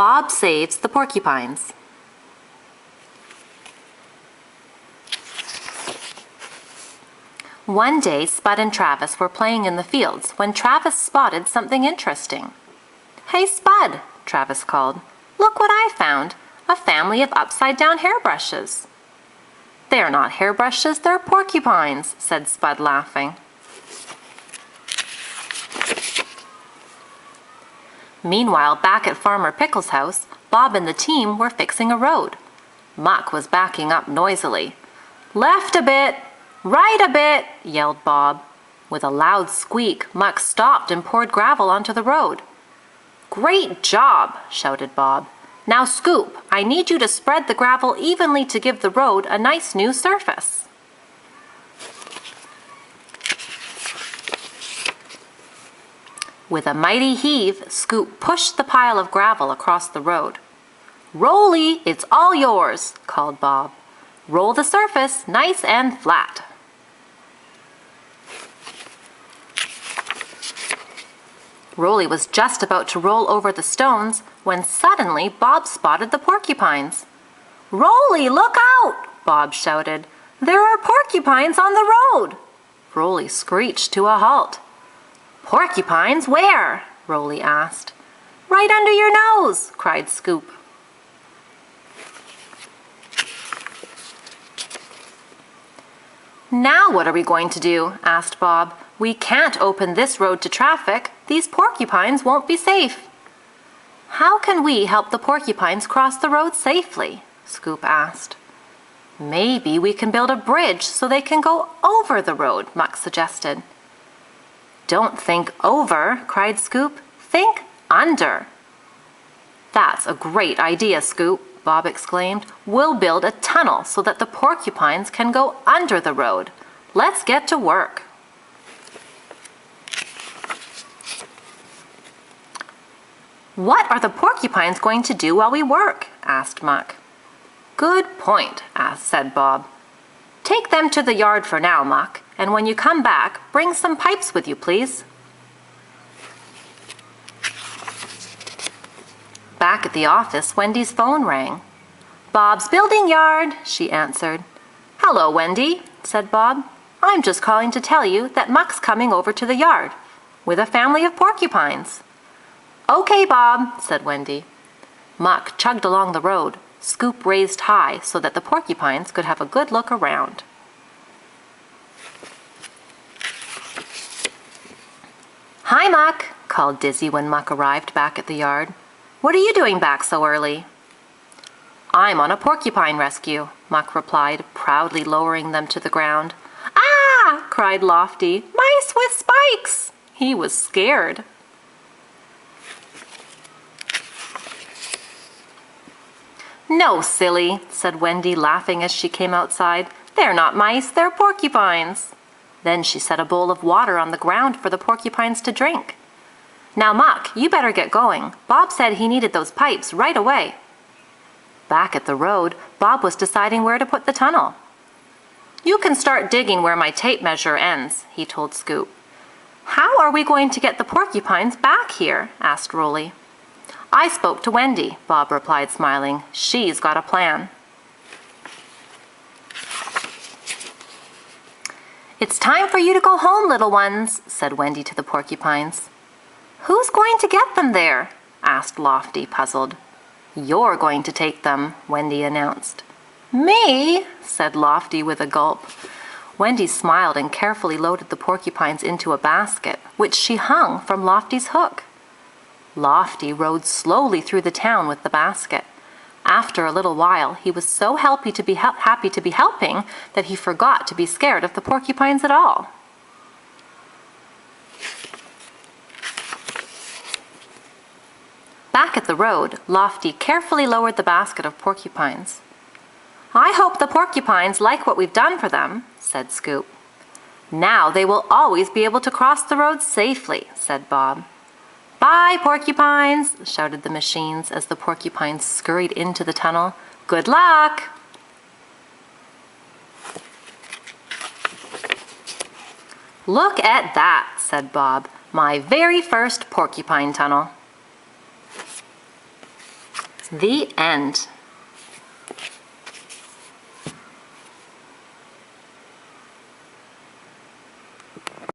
Bob saves the porcupines. One day, Spud and Travis were playing in the fields when Travis spotted something interesting. "Hey, Spud," Travis called. "Look what I found, a family of upside-down hairbrushes." "They're not hairbrushes, they're porcupines," said Spud, laughing. Meanwhile, back at Farmer Pickle's house, Bob and the team were fixing a road. Muck was backing up noisily. "Left a bit! Right a bit!" yelled Bob. With a loud squeak, Muck stopped and poured gravel onto the road. "Great job!" shouted Bob. "Now, Scoop, I need you to spread the gravel evenly to give the road a nice new surface." With a mighty heave, Scoop pushed the pile of gravel across the road. "Rolly, it's all yours," called Bob. "Roll the surface nice and flat." Rolly was just about to roll over the stones when suddenly Bob spotted the porcupines. "Rolly, look out!" Bob shouted. "There are porcupines on the road!" Rolly screeched to a halt. "Porcupines where?" Rolly asked. "Right under your nose!" cried Scoop. "Now what are we going to do?" asked Bob. "We can't open this road to traffic. These porcupines won't be safe." "How can we help the porcupines cross the road safely?" Scoop asked. "Maybe we can build a bridge so they can go over the road," Muck suggested. "Don't think over," cried Scoop. "Think under." "That's a great idea, Scoop," Bob exclaimed. "We'll build a tunnel so that the porcupines can go under the road. Let's get to work." "What are the porcupines going to do while we work?" asked Muck. "Good point," said Bob. "Take them to the yard for now, Muck, and when you come back, bring some pipes with you, please." Back at the office, Wendy's phone rang. "Bob's building yard," she answered. "Hello, Wendy," said Bob. "I'm just calling to tell you that Muck's coming over to the yard with a family of porcupines." "Okay, Bob," said Wendy. Muck chugged along the road, Scoop raised high so that the porcupines could have a good look around. "Hi, Muck," called Dizzy when Muck arrived back at the yard. "What are you doing back so early?" "I'm on a porcupine rescue," Muck replied, proudly lowering them to the ground. "Ah!" cried Lofty. "Mice with spikes!" He was scared. "No, silly," said Wendy, laughing as she came outside. "They're not mice, they're porcupines." Then she set a bowl of water on the ground for the porcupines to drink. "Now, Muck, you better get going. Bob said he needed those pipes right away." Back at the road, Bob was deciding where to put the tunnel. "You can start digging where my tape measure ends," he told Scoop. "How are we going to get the porcupines back here?" asked Rolly. "I spoke to Wendy," Bob replied, smiling. "She's got a plan." "It's time for you to go home, little ones," said Wendy to the porcupines. "Who's going to get them there?" asked Lofty, puzzled. "You're going to take them," Wendy announced. "Me?" said Lofty with a gulp. Wendy smiled and carefully loaded the porcupines into a basket, which she hung from Lofty's hook. Lofty rode slowly through the town with the basket. After a little while, he was so happy to be helping that he forgot to be scared of the porcupines at all. Back at the road, Lofty carefully lowered the basket of porcupines. "I hope the porcupines like what we've done for them," said Scoop. "Now they will always be able to cross the road safely," said Bob. "Bye, porcupines!" shouted the machines as the porcupines scurried into the tunnel. "Good luck!" "Look at that," said Bob. "My very first porcupine tunnel." The end.